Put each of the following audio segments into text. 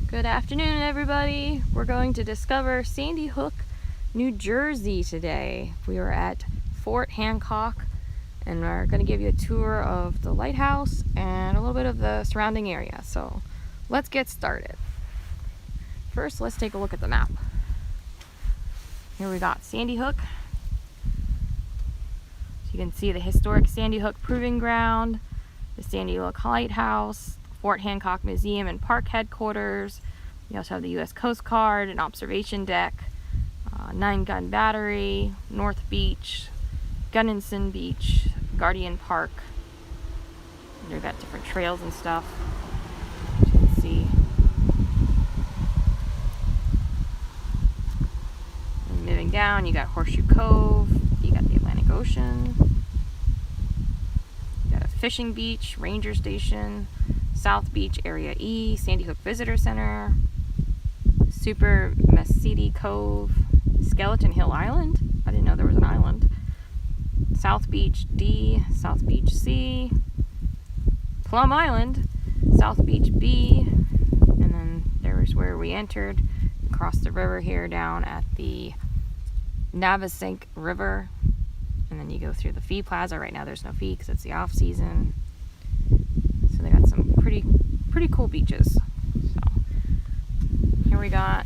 Good afternoon, everybody. We're going to discover Sandy Hook, New Jersey today. We are at Fort Hancock, and we're going to give you a tour of the lighthouse and a little bit of the surrounding area. So let's get started. First, let's take a look at the map. Here we got Sandy Hook. So you can see the historic Sandy Hook Proving Ground, the Sandy Hook Lighthouse, Fort Hancock Museum and Park headquarters. You also have the U.S. Coast Guard, an observation deck, 9-gun battery, North Beach, Gunnison Beach, Guardian Park. They've got different trails and stuff, as you can see. And moving down, you got Horseshoe Cove, you got the Atlantic Ocean, you got a fishing beach, ranger station, South Beach Area E, Sandy Hook Visitor Center, Super Mesiti Cove, Skeleton Hill Island. I didn't know there was an island. South Beach D, South Beach C, Plum Island, South Beach B, and then there's where we entered. Across the river here down at the Navesink River, and then you go through the Fee Plaza. Right now there's no fee because it's the off season. So they got some pretty cool beaches. So here we got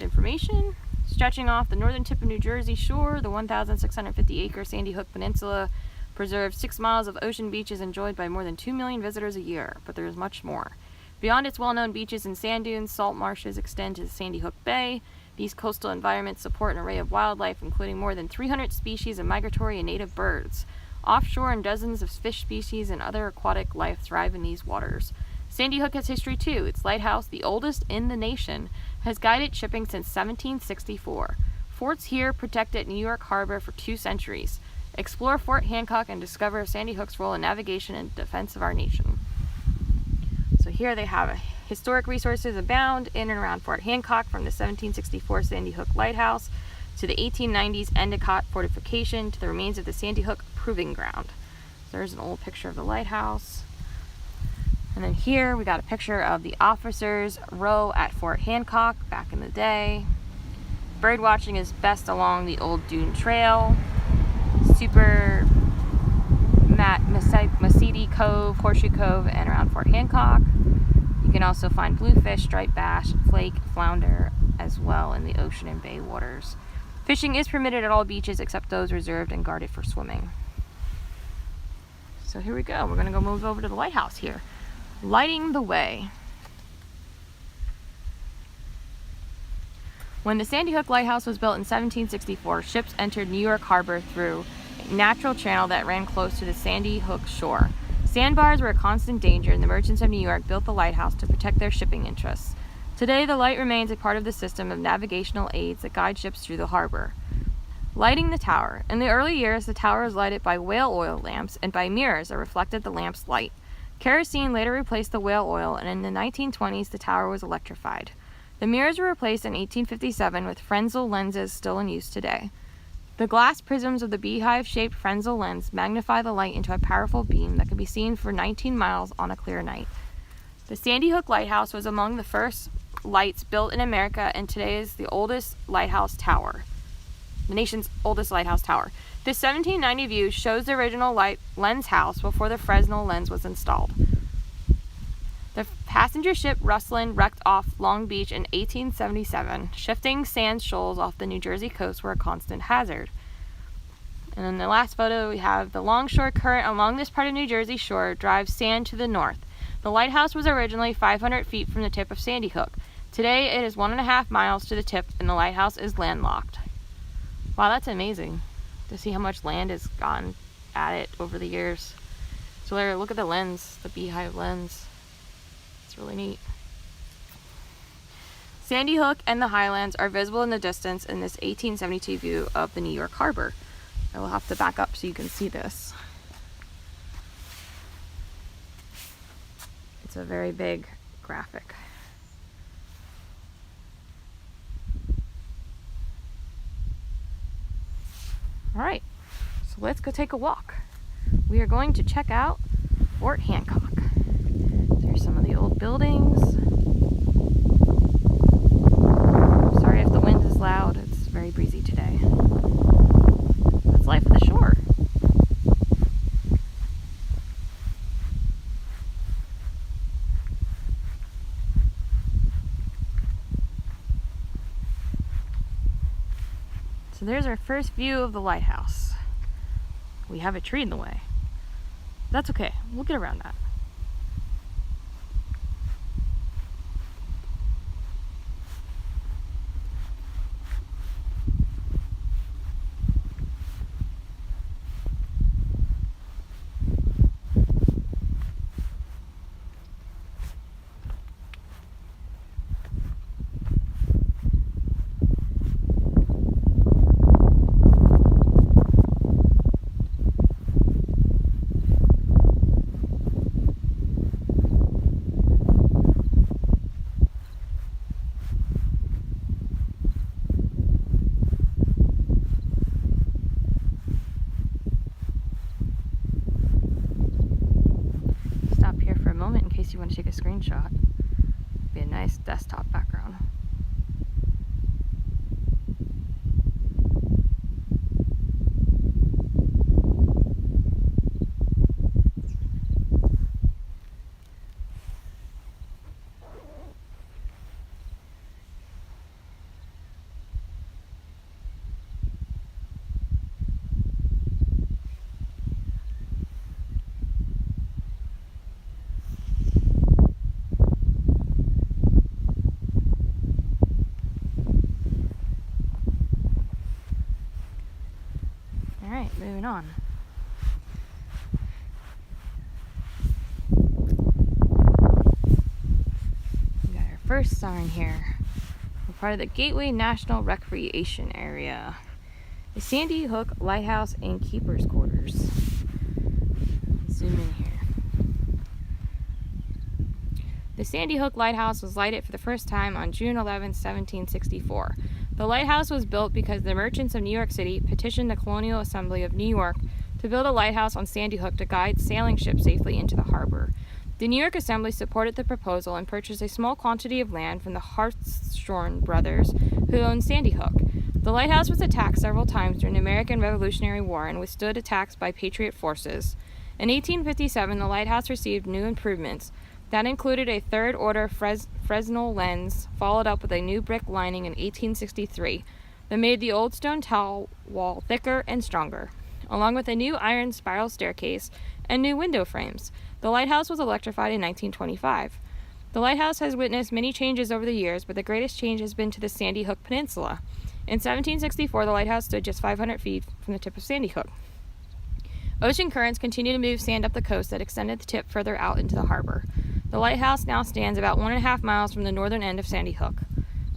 information stretching off the northern tip of New Jersey shore. The 1,650-acre Sandy Hook Peninsula preserves 6 miles of ocean beaches enjoyed by more than 2 million visitors a year, but there is much more. Beyond its well-known beaches and sand dunes, salt marshes extend to Sandy Hook Bay. These coastal environments support an array of wildlife, including more than 300 species of migratory and native birds. Offshore, and dozens of fish species and other aquatic life thrive in these waters. Sandy Hook has history too. Its lighthouse, the oldest in the nation, has guided shipping since 1764. Forts here protected New York Harbor for 2 centuries. Explore Fort Hancock and discover Sandy Hook's role in navigation and defense of our nation. So here they have historic resources abound in and around Fort Hancock, from the 1764 Sandy Hook Lighthouse to the 1890s Endicott Fortification to the remains of the Sandy Hook Proving Ground. So there's an old picture of the lighthouse. And then here we got a picture of the officers' row at Fort Hancock back in the day. Bird watching is best along the old Dune Trail, Super Mesiti Cove, Horseshoe Cove, and around Fort Hancock. You can also find bluefish, striped bass, flake, flounder, as well in the ocean and bay waters. Fishing is permitted at all beaches except those reserved and guarded for swimming. So here we go. We're going to go move over to the lighthouse here. Lighting the way. When the Sandy Hook Lighthouse was built in 1764, ships entered New York Harbor through a natural channel that ran close to the Sandy Hook shore. Sandbars were a constant danger, and the merchants of New York built the lighthouse to protect their shipping interests. Today, the light remains a part of the system of navigational aids that guide ships through the harbor. Lighting the tower. In the early years, the tower was lighted by whale oil lamps and by mirrors that reflected the lamp's light. Kerosene later replaced the whale oil, and in the 1920s, the tower was electrified. The mirrors were replaced in 1857 with Fresnel lenses still in use today. The glass prisms of the beehive-shaped Fresnel lens magnify the light into a powerful beam that can be seen for 19 miles on a clear night. The Sandy Hook Lighthouse was among the first lights built in America, and today is the oldest lighthouse tower, the nation's oldest lighthouse tower. This 1790 view shows the original lens house before the Fresnel lens was installed. The passenger ship Rustlin wrecked off Long Beach in 1877. Shifting sand shoals off the New Jersey coast were a constant hazard. And in the last photo, we have the longshore current along this part of New Jersey shore drives sand to the north. The lighthouse was originally 500 feet from the tip of Sandy Hook. Today, it is 1.5 miles to the tip, and the lighthouse is landlocked. Wow, that's amazing to see how much land has gone at it over the years. So there, look at the lens, the beehive lens. It's really neat. Sandy Hook and the Highlands are visible in the distance in this 1872 view of the New York Harbor. I will have to back up so you can see this. It's a very big graphic. All right, so let's go take a walk. We are going to check out Fort Hancock. There's some of the old buildings. So there's our first view of the lighthouse. We have a tree in the way. That's okay, we'll get around that. In case you want to take a screenshot. Be a nice desktop background. Alright, moving on. We got our first sign here. We're part of the Gateway National Recreation Area. The Sandy Hook Lighthouse and Keeper's Quarters. Zoom in here. The Sandy Hook Lighthouse was lighted for the first time on June 11, 1764. The lighthouse was built because the merchants of New York City petitioned the Colonial Assembly of New York to build a lighthouse on Sandy Hook to guide sailing ships safely into the harbor. The New York Assembly supported the proposal and purchased a small quantity of land from the Hartshorn brothers, who owned Sandy Hook. The lighthouse was attacked several times during the American Revolutionary War and withstood attacks by Patriot forces. In 1857, the lighthouse received new improvements. That included a third-order Fresnel lens, followed up with a new brick lining in 1863 that made the old stone towel wall thicker and stronger, along with a new iron spiral staircase and new window frames. The lighthouse was electrified in 1925. The lighthouse has witnessed many changes over the years, but the greatest change has been to the Sandy Hook Peninsula. In 1764, the lighthouse stood just 500 feet from the tip of Sandy Hook. Ocean currents continued to move sand up the coast that extended the tip further out into the harbor. The lighthouse now stands about 1.5 miles from the northern end of Sandy Hook.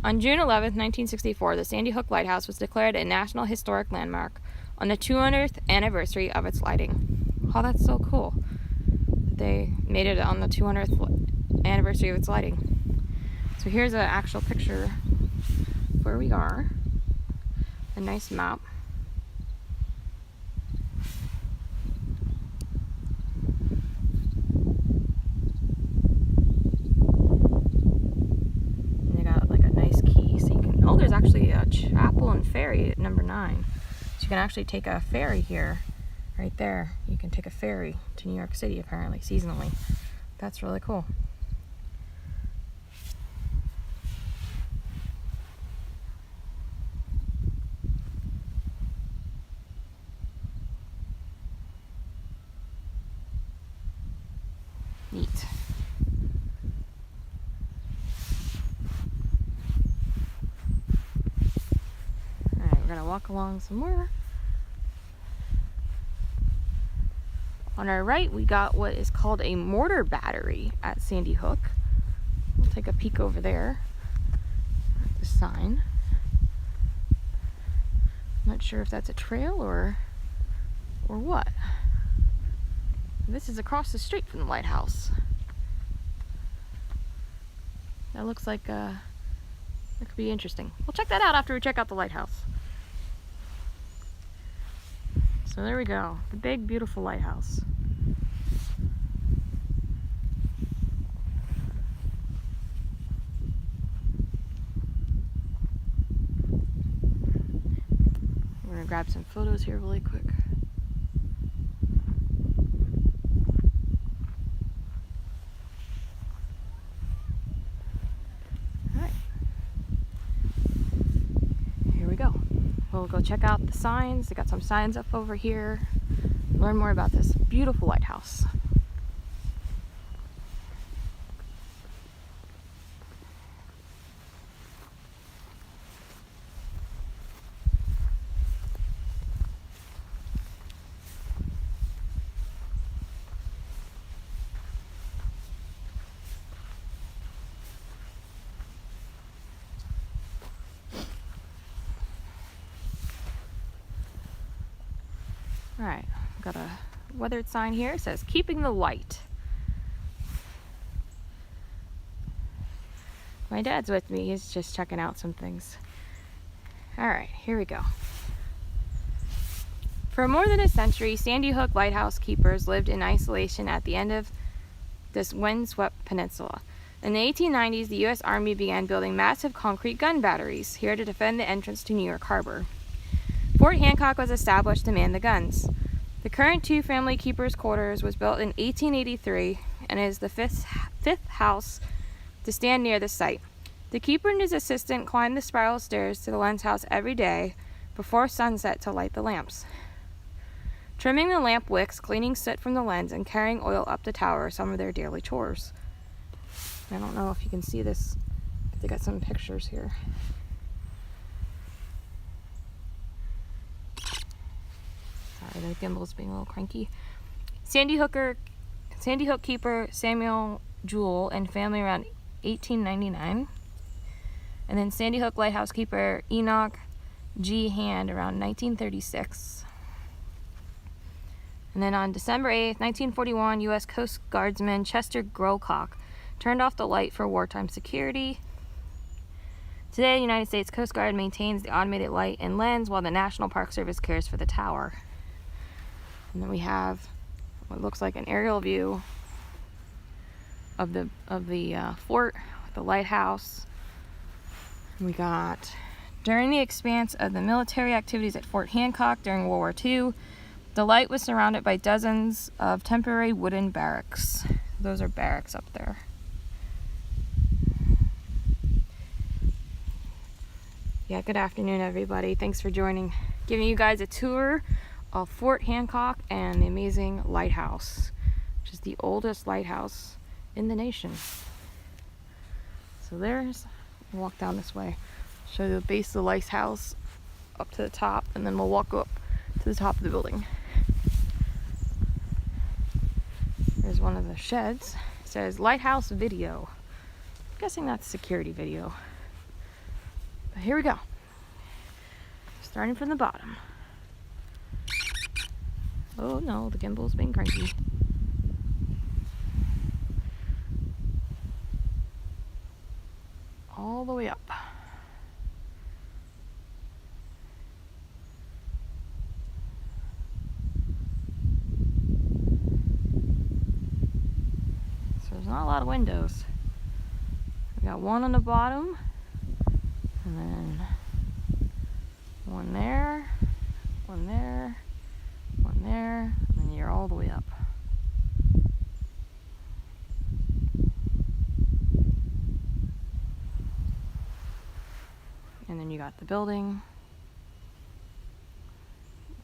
On June 11, 1964, the Sandy Hook Lighthouse was declared a National Historic Landmark on the 200th anniversary of its lighting. Oh, that's so cool. They made it on the 200th anniversary of its lighting. So here's an actual picture of where we are. A nice map. Oh, there's actually a chapel and ferry at number 9. So you can actually take a ferry here, right there. You can take a ferry to New York City, apparently, seasonally. That's really cool. Neat. We're going to walk along some more. On our right, we got what is called a Mortar Battery at Sandy Hook. We'll take a peek over there at the sign. Not sure if that's a trail or what. This is across the street from the lighthouse. That looks like that could be interesting. We'll check that out after we check out the lighthouse. So there we go, the big, beautiful lighthouse. We're gonna grab some photos here really quick. All right. Here we go. We'll we'll go check out the signs. They got some signs up over here. Learn more about this beautiful lighthouse. Alright, got a weathered sign here. It says, keeping the light. My dad's with me. He's just checking out some things. Alright, here we go. For more than a century, Sandy Hook lighthouse keepers lived in isolation at the end of this windswept peninsula. In the 1890s, the U.S. Army began building massive concrete gun batteries here to defend the entrance to New York Harbor. Fort Hancock was established to man the guns. The current two-family keeper's quarters was built in 1883 and is the fifth house to stand near the site. The keeper and his assistant climbed the spiral stairs to the lens house every day before sunset to light the lamps. Trimming the lamp wicks, cleaning soot from the lens, and carrying oil up the tower are some of their daily chores. I don't know if you can see this. They got some pictures here. Sorry, the gimbal's being a little cranky. Sandy Hook keeper Samuel Jewell and family around 1899. And then Sandy Hook lighthouse keeper Enoch G. Hand around 1936. And then on December 8th, 1941, U.S. Coast Guardsman Chester Growcock turned off the light for wartime security. Today, the United States Coast Guard maintains the automated light and lens while the National Park Service cares for the tower. And then we have what looks like an aerial view of the fort, the lighthouse. And we got, during the expanse of the military activities at Fort Hancock during World War II, the light was surrounded by dozens of temporary wooden barracks. Those are barracks up there. Yeah, good afternoon, everybody. Thanks for joining. Giving you guys a tour of Fort Hancock and the amazing lighthouse, which is the oldest lighthouse in the nation. So we'll walk down this way. Show you the base of the lighthouse up to the top, and then we'll walk up to the top of the building. There's one of the sheds. It says Lighthouse Video. I'm guessing that's security video. But here we go. Starting from the bottom. Oh no, the gimbal's being cranky. All the way up. So there's not a lot of windows. We got one on the bottom, and then one there, one there, one there, and then you're all the way up. And then you got the building.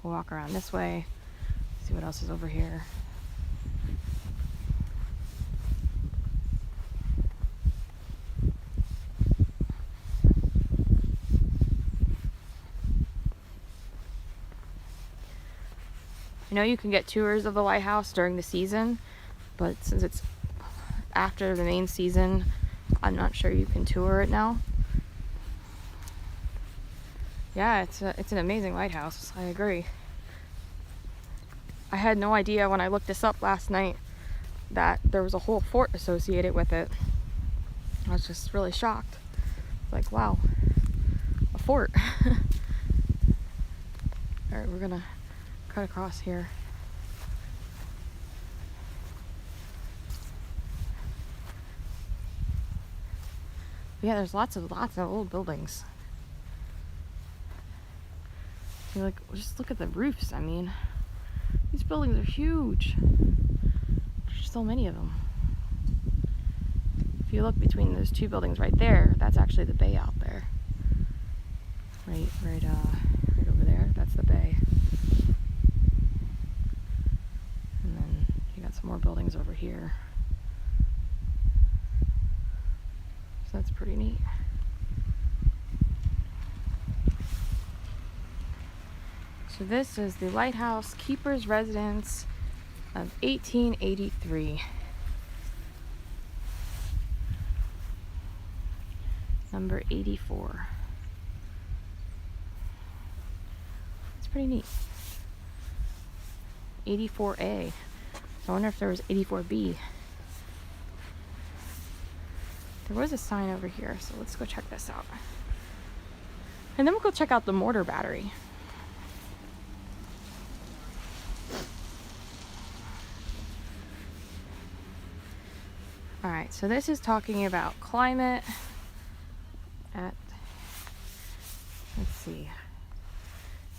We'll walk around this way, see what else is over here. I know you can get tours of the lighthouse during the season, but since it's after the main season, I'm not sure you can tour it now. Yeah, it's an amazing lighthouse. I agree. I had no idea when I looked this up last night that there was a whole fort associated with it. I was just really shocked. Like, wow, a fort. Alright, we're gonna cut across here. Yeah, there's lots of old buildings. You're like, just look at the roofs. I mean, these buildings are huge. There's so many of them. If you look between those two buildings right there, that's actually the bay out there. Right over that's the bay. And then you got some more buildings over here. So that's pretty neat. So this is the Lighthouse Keeper's Residence of 1883. Number 84. It's pretty neat. 84A. So I wonder if there was 84B. There was a sign over here, so let's go check this out. And then we'll go check out the Mortar Battery. Alright, so this is talking about climate at, let's see,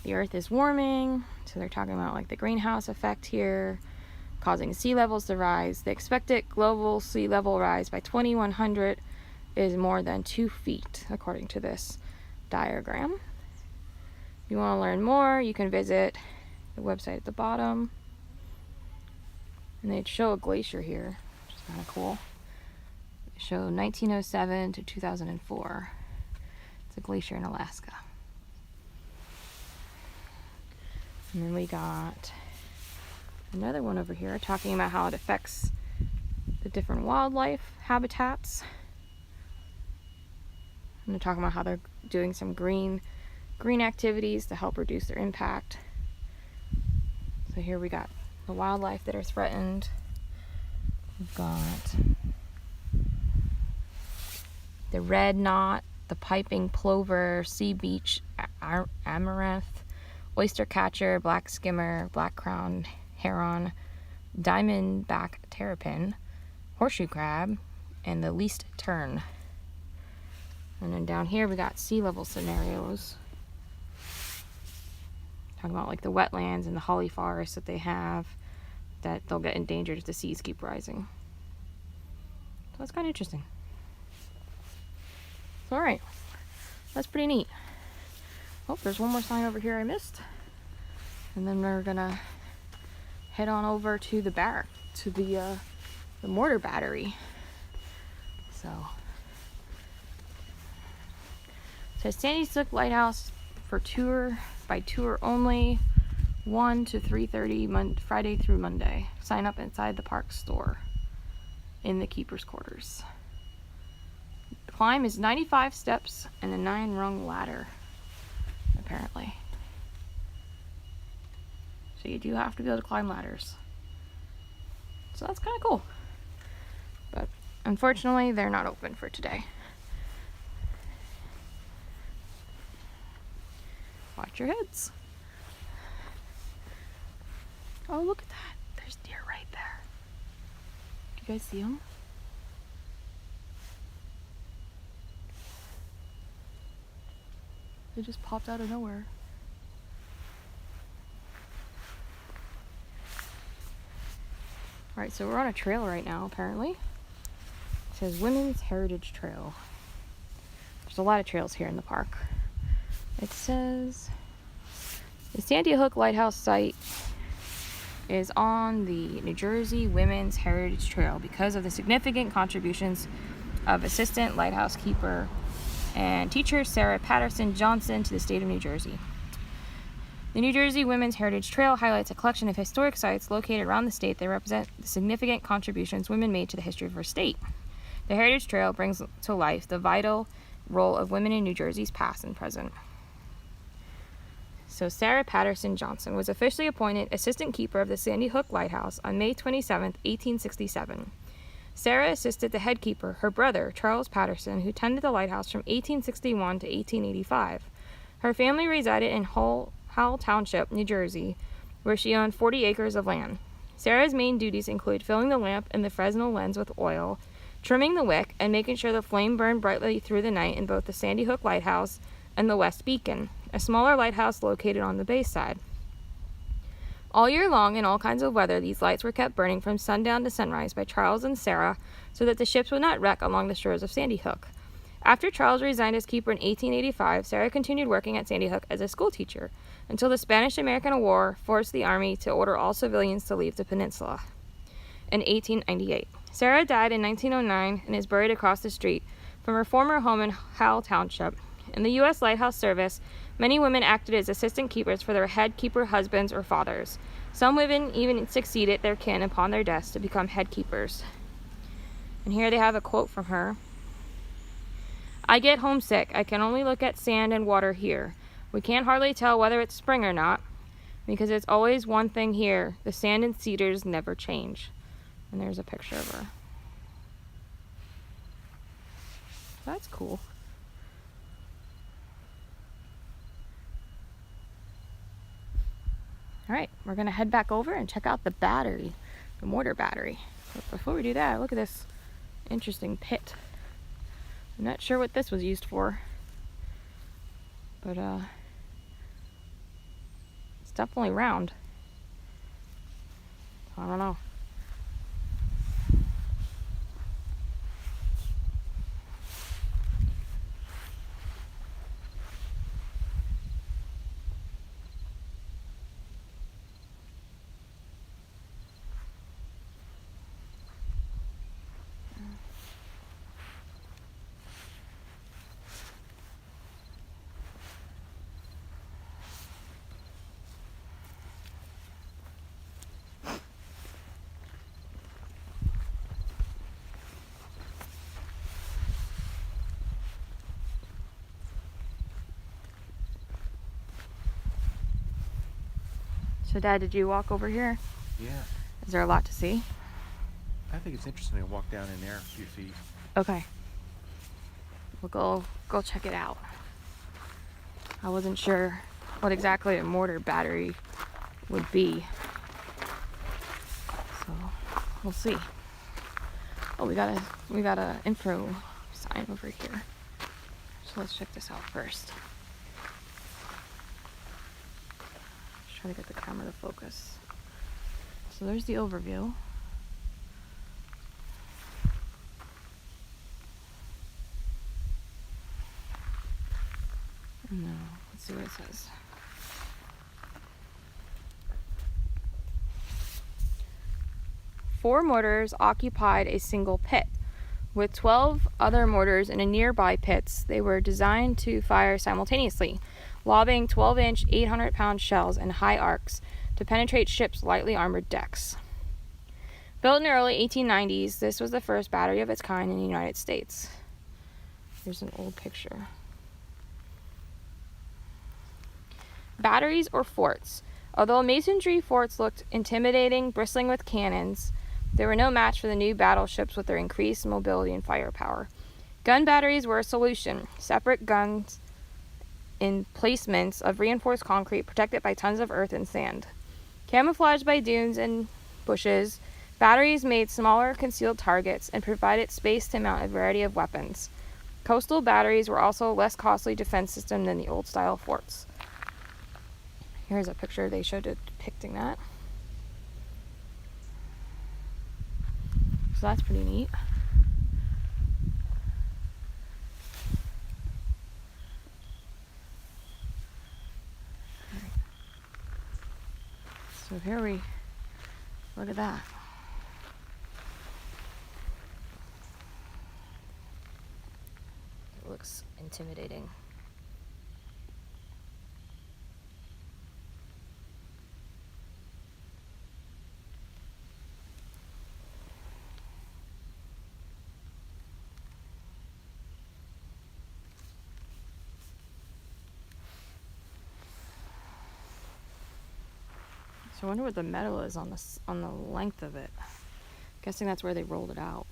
the earth is warming, so they're talking about like the greenhouse effect here, causing sea levels to rise. The expected global sea level rise by 2100 is more than 2 feet, according to this diagram. If you want to learn more, you can visit the website at the bottom. And they show a glacier here, which is kind of cool. They show 1907 to 2004. It's a glacier in Alaska. And then we got another one over here talking about how it affects the different wildlife habitats. And they're talking about how they're doing some green activities to help reduce their impact. So here we got the wildlife that are threatened. We've got the red knot, the piping plover, sea beach amaranth, oyster catcher, black skimmer, black crown heron, diamondback terrapin, horseshoe crab, and the least tern. And then down here we got sea level scenarios. Talking about like the wetlands and the holly forests that they have, that they'll get endangered if the seas keep rising. So that's kind of interesting. So alright, that's pretty neat. Oh, there's one more sign over here I missed. And then we're gonna head on over to the barrack, to the Mortar Battery. So, it says Sandy Hook Lighthouse for tour, by tour only, 1 to 3:30 Friday through Monday. Sign up inside the park store in the keeper's quarters. The climb is 95 steps and a 9-rung ladder, apparently. So you do have to be able to climb ladders. So that's kind of cool. But unfortunately, they're not open for today. Watch your heads. Oh, look at that. There's deer right there. Do you guys see them? They just popped out of nowhere. Alright, so we're on a trail right now, apparently. It says Women's Heritage Trail. There's a lot of trails here in the park. It says the Sandy Hook Lighthouse site is on the New Jersey Women's Heritage Trail because of the significant contributions of assistant lighthouse keeper and teacher Sarah Patterson Johnson to the state of New Jersey. The New Jersey Women's Heritage Trail highlights a collection of historic sites located around the state that represent the significant contributions women made to the history of our state. The Heritage Trail brings to life the vital role of women in New Jersey's past and present. So Sarah Patterson Johnson was officially appointed assistant keeper of the Sandy Hook Lighthouse on May 27, 1867. Sarah assisted the head keeper, her brother, Charles Patterson, who tended the lighthouse from 1861 to 1885. Her family resided in Howell Township, New Jersey, where she owned 40 acres of land. Sarah's main duties include filling the lamp in the Fresnel lens with oil, trimming the wick, and making sure the flame burned brightly through the night in both the Sandy Hook Lighthouse and the West Beacon, a smaller lighthouse located on the bay side. All year long, in all kinds of weather, these lights were kept burning from sundown to sunrise by Charles and Sarah so that the ships would not wreck along the shores of Sandy Hook. After Charles resigned as keeper in 1885, Sarah continued working at Sandy Hook as a school teacher until the Spanish-American War forced the Army to order all civilians to leave the peninsula. In 1898, Sarah died in 1909 and is buried across the street from her former home in Howell Township. In the U.S. Lighthouse service, many women acted as assistant keepers for their head keeper husbands or fathers. Some women even succeeded their kin upon their deaths to become head keepers. And here they have a quote from her. "I get homesick. I can only look at sand and water here. We can't hardly tell whether it's spring or not, because it's always one thing here. The sand and cedars never change." And there's a picture of her. That's cool. All right, we're gonna head back over and check out the battery, the mortar battery. But before we do that, look at this interesting pit. I'm not sure what this was used for, but it's definitely round. I don't know. So Dad, did you walk over here? Yeah. Is there a lot to see? I think it's interesting to walk down in there a few feet. Okay. We'll go check it out. I wasn't sure what exactly a mortar battery would be. So we'll see. Oh, we got a info sign over here. So let's check this out first. Try to get the camera to focus. So there's the overview. No, let's see what it says. Four mortars occupied a single pit. With 12 other mortars in a nearby pits, they were designed to fire simultaneously, lobbing 12-inch, 800-pound shells in high arcs to penetrate ships' lightly armored decks. Built in the early 1890s, this was the first battery of its kind in the United States. Here's an old picture. Batteries or forts. Although masonry forts looked intimidating, bristling with cannons, they were no match for the new battleships with their increased mobility and firepower. Gun batteries were a solution. Separate guns in placements of reinforced concrete protected by tons of earth and sand. Camouflaged by dunes and bushes, batteries made smaller concealed targets and provided space to mount a variety of weapons. Coastal batteries were also a less costly defense system than the old-style forts. Here's a picture they showed depicting that. So that's pretty neat. So here we look at that. It looks intimidating. So I wonder what the metal is on the length of it. Guessing that's where they rolled it out.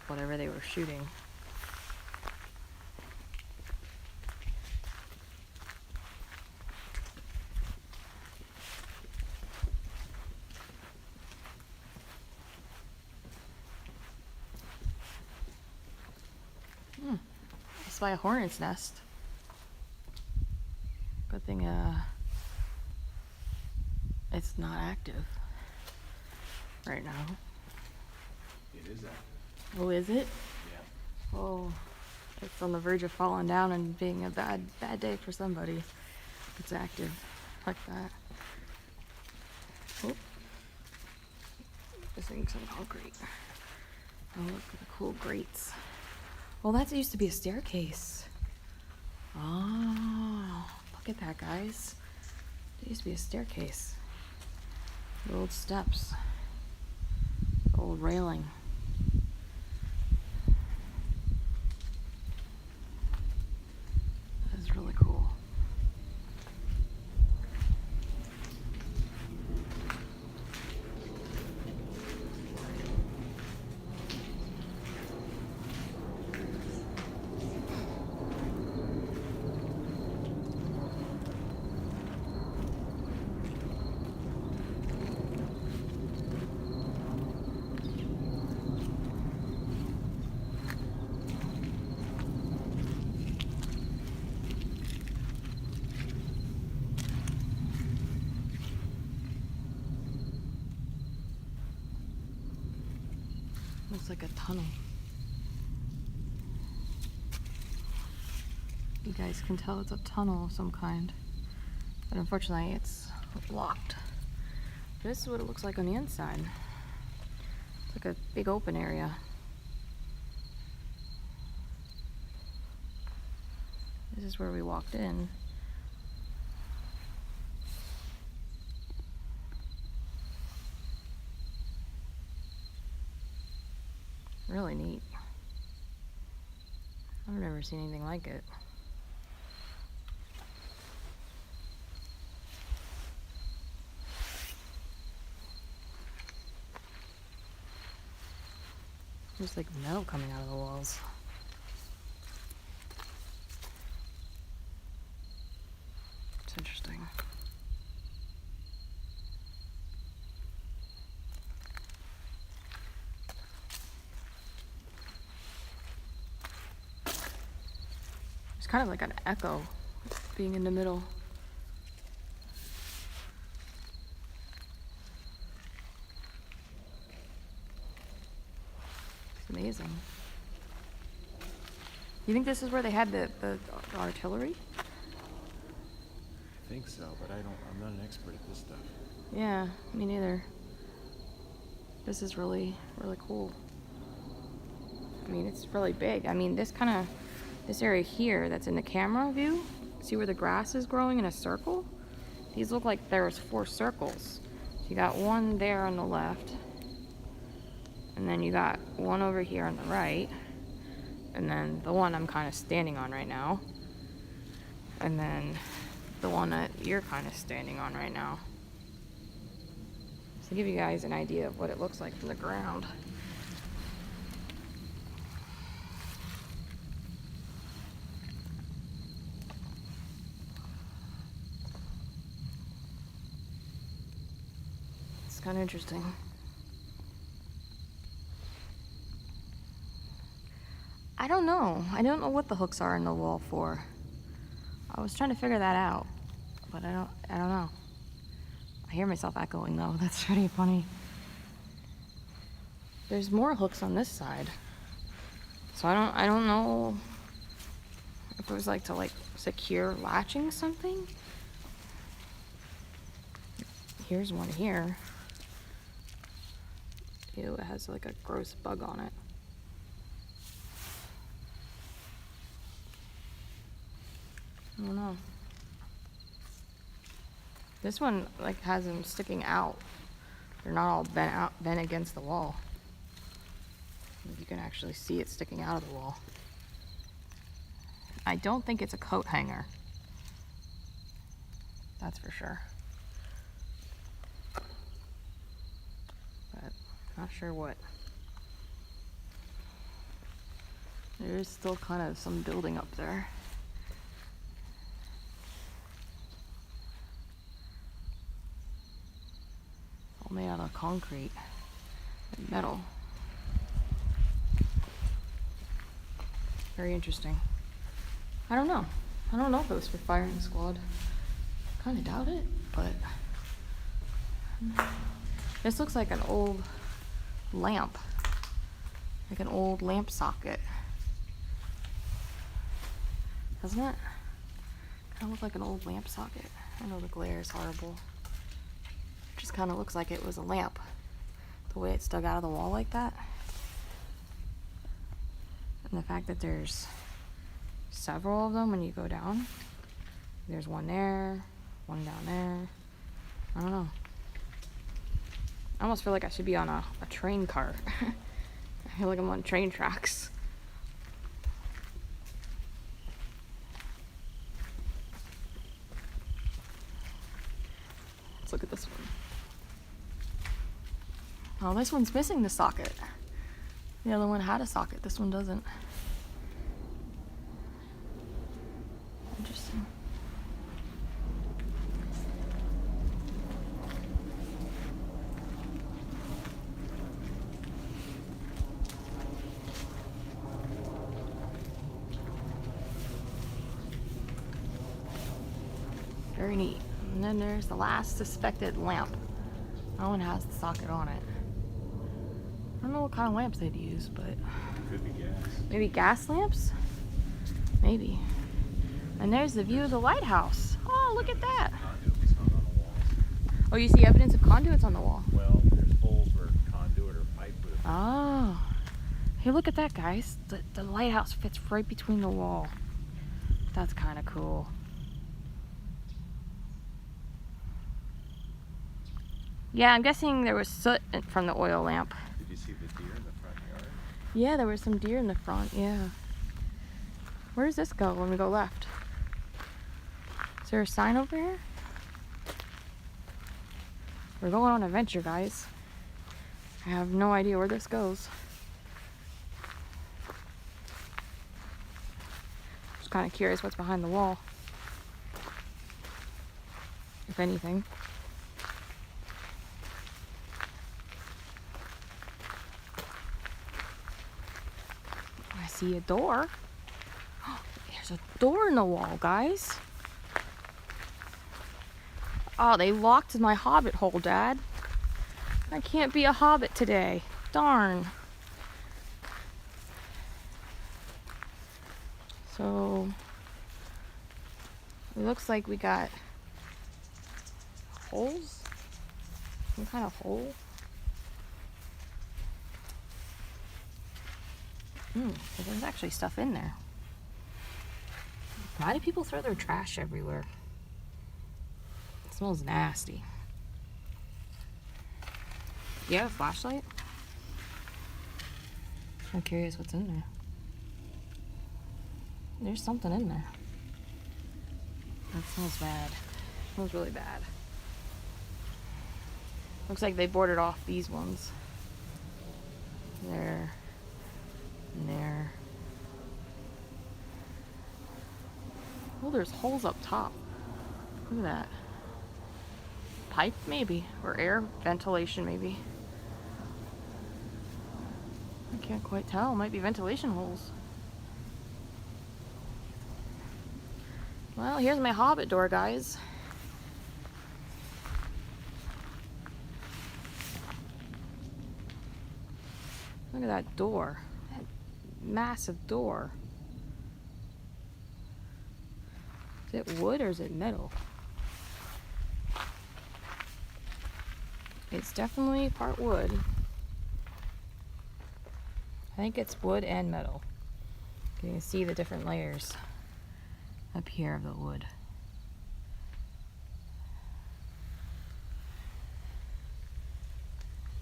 Whatever they were shooting. It's by a hornet's nest. Good thing it's not active right now. It is Oh, is it? Yeah. Oh, it's on the verge of falling down and being a bad day for somebody. It's active like that. Oh, missing some concrete. Oh, look at the cool grates. Well, that used to be a staircase. Oh, look at that, guys. There used to be a staircase. The old steps. The old railing. That is really cool. Looks like a tunnel. You guys can tell it's a tunnel of some kind. But unfortunately it's locked. This is what it looks like on the inside. It's like a big open area. This is where we walked in. Really neat. I've never seen anything like it. There's like metal coming out of the walls. It's interesting. It's kind of like an echo being in the middle. It's amazing. You think this is where they had the artillery? I think so, but I'm not an expert at this stuff. Yeah, me neither. This is really, really cool. I mean, it's really big. I mean, this area here that's in the camera view, see where the grass is growing in a circle? These look like there's 4 circles. So you got one there on the left, and then you got one over here on the right, and then the one I'm kind of standing on right now, and then the one that you're kind of standing on right now. To give you guys an idea of what it looks like from the ground. It's kind of interesting. I don't know. I don't know what the hooks are in the wall for. I was trying to figure that out, but I don't know. I hear myself echoing though. That's pretty funny. There's more hooks on this side. So I don't know if it was like to like secure latching something. Here's one here. Ew, it has like a gross bug on it. I don't know. This one like has them sticking out. They're not all bent against the wall. You can actually see it sticking out of the wall. I don't think it's a coat hanger. That's for sure. But not sure what. There is still kind of some building up there. All made out of concrete and metal. Very interesting. I don't know. I don't know if it was for firing squad. Kind of doubt it, but this looks like an old lamp. Like an old lamp socket. Doesn't it? Kind of look like an old lamp socket. I know the glare is horrible. It just kind of looks like it was a lamp. The way it's dug out of the wall like that. And the fact that there's several of them when you go down. There's one there, one down there. I don't know. I almost feel like I should be on a train car. I feel like I'm on train tracks. Let's look at this one. Oh, this one's missing the socket. The other one had a socket. This one doesn't. Interesting. Very neat. And then there's the last suspected lamp. That one has the socket on it. I don't know what kind of lamps they'd use, but Could be gas. maybe gas lamps? Maybe. And there's the view of the lighthouse. Oh, look at that. Conduit was hung on the walls. Oh, you see evidence of conduits on the wall. Well, there's holes where conduit or pipe would have. Oh. Hey, look at that, guys. The lighthouse fits right between the wall. That's kind of cool. Yeah, I'm guessing there was soot from the oil lamp. Did you see the deer in the front yard? Yeah, there was some deer in the front, yeah. Where does this go when we go left? Is there a sign over here? We're going on an adventure, guys. I have no idea where this goes. Just kind of curious what's behind the wall. If anything. I see a door. There's a door in the wall, guys. Oh, they locked my hobbit hole, Dad. I can't be a hobbit today. Darn. So, it looks like we got holes. Some kind of hole. There's actually stuff in there. Why do people throw their trash everywhere? It smells nasty. You have a flashlight? I'm curious what's in there. There's something in there. That smells bad. It smells really bad. Looks like they boarded off these ones. There. And there. Oh, there's holes up top. Look at that. Pipe, maybe. Or air ventilation, maybe. I can't quite tell. Might be ventilation holes. Well, here's my Hobbit door, guys. Look at that door. That massive door. Is it wood or is it metal? It's definitely part wood. I think it's wood and metal. You can see the different layers up here of the wood.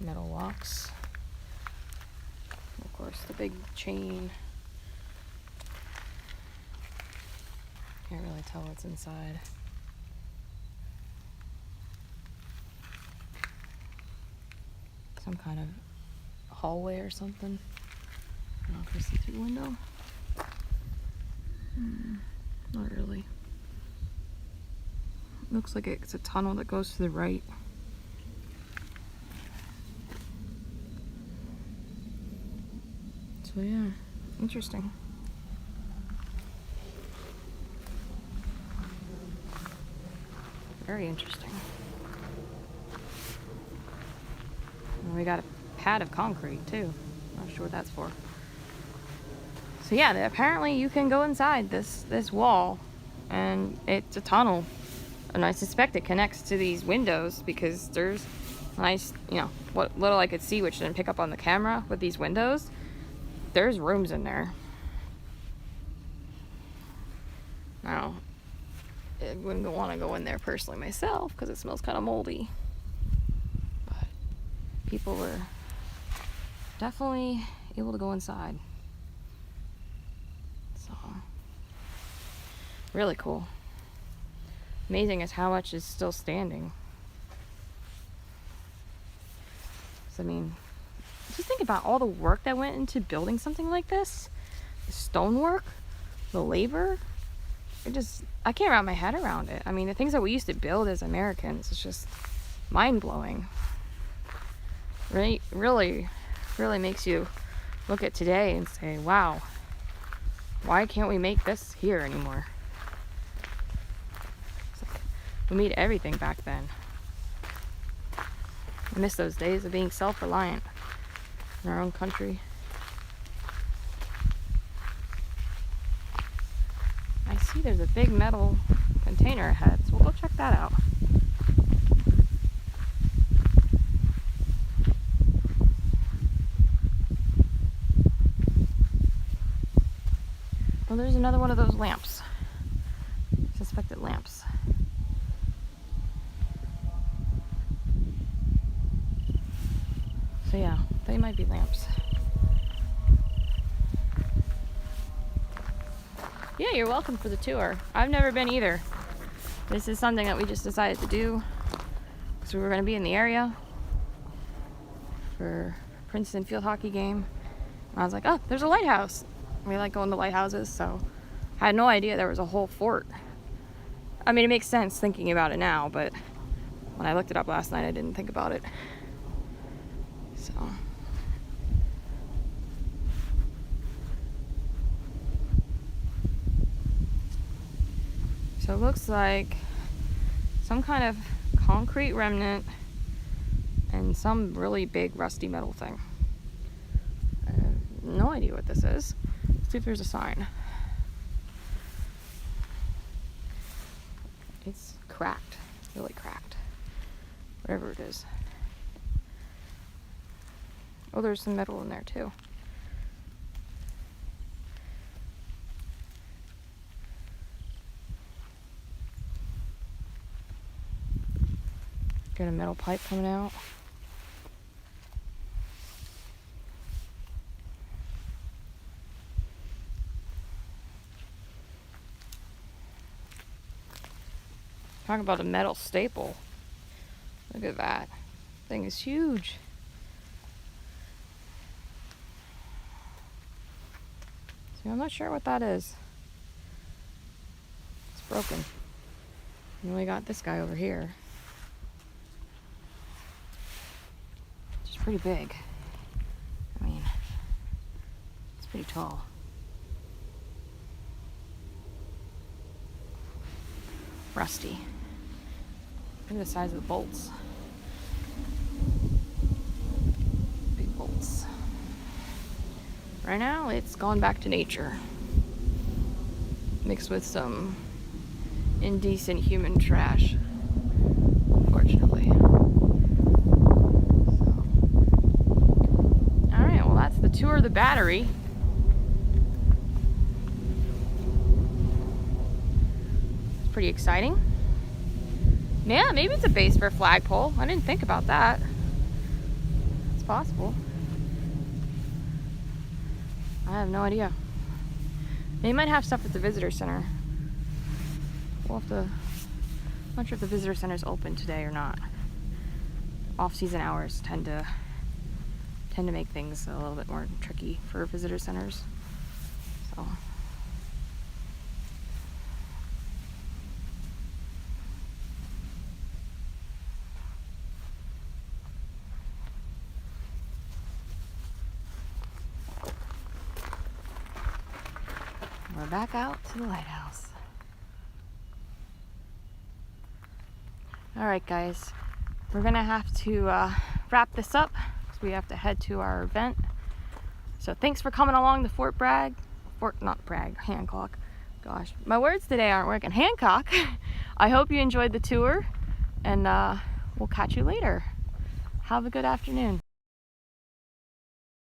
Metal locks. Of course, the big chain. Can't really tell what's inside. Some kind of hallway or something. I don't know if you see through the window. Not really. Looks like it's a tunnel that goes to the right. So yeah, interesting. Very interesting. And we got a pad of concrete too. Not sure what that's for. So yeah, apparently you can go inside this wall, and it's a tunnel. And I suspect it connects to these windows because there's nice, what little I could see, which didn't pick up on the camera with these windows. There's rooms in there. Now, I wouldn't want to go in there personally myself because it smells kind of moldy. But people were definitely able to go inside. So, really cool. Amazing is how much is still standing. So, I mean, just think about all the work that went into building something like this. The stonework, the labor. I can't wrap my head around it. I mean, the things that we used to build as Americans, it's just mind-blowing. Really makes you look at today and say, wow, why can't we make this here anymore? It's like, we made everything back then. I miss those days of being self-reliant in our own country. I see there's a big metal container ahead, so we'll go check that out. Well, there's another one of those lamps. Suspected lamps. So yeah, they might be lamps. Yeah, you're welcome for the tour. I've never been either. This is something that we just decided to do because we were going to be in the area for Princeton field hockey game. And I was like, oh, there's a lighthouse. We like going to lighthouses, so I had no idea there was a whole fort. I mean, it makes sense thinking about it now, but when I looked it up last night, I didn't think about it. So it looks like some kind of concrete remnant and some really big rusty metal thing. I have no idea what this is. Let's see if there's a sign. It's cracked, really cracked. Whatever it is. Oh, there's some metal in there too. Got a metal pipe coming out. Talk about a metal staple. Look at that. Thing is huge. So I'm not sure what that is. It's broken. And we got this guy over here. Which is pretty big. I mean, it's pretty tall. Rusty. Look at the size of the bolts. Big bolts. Right now, it's gone back to nature. Mixed with some indecent human trash, unfortunately. So. Alright, well that's the tour of the battery. It's pretty exciting. Yeah, maybe it's a base for a flagpole. I didn't think about that. It's possible. I have no idea. They might have stuff at the visitor center. We'll have to. I'm not sure if the visitor center is open today or not. Off-season hours tend to make things a little bit more tricky for visitor centers. So. We're back out to the lighthouse. Alright guys, we're gonna have to wrap this up because we have to head to our event So thanks for coming along to Hancock. Gosh, my words today aren't working. Hancock. I hope you enjoyed the tour, and we'll catch you later. Have a good afternoon.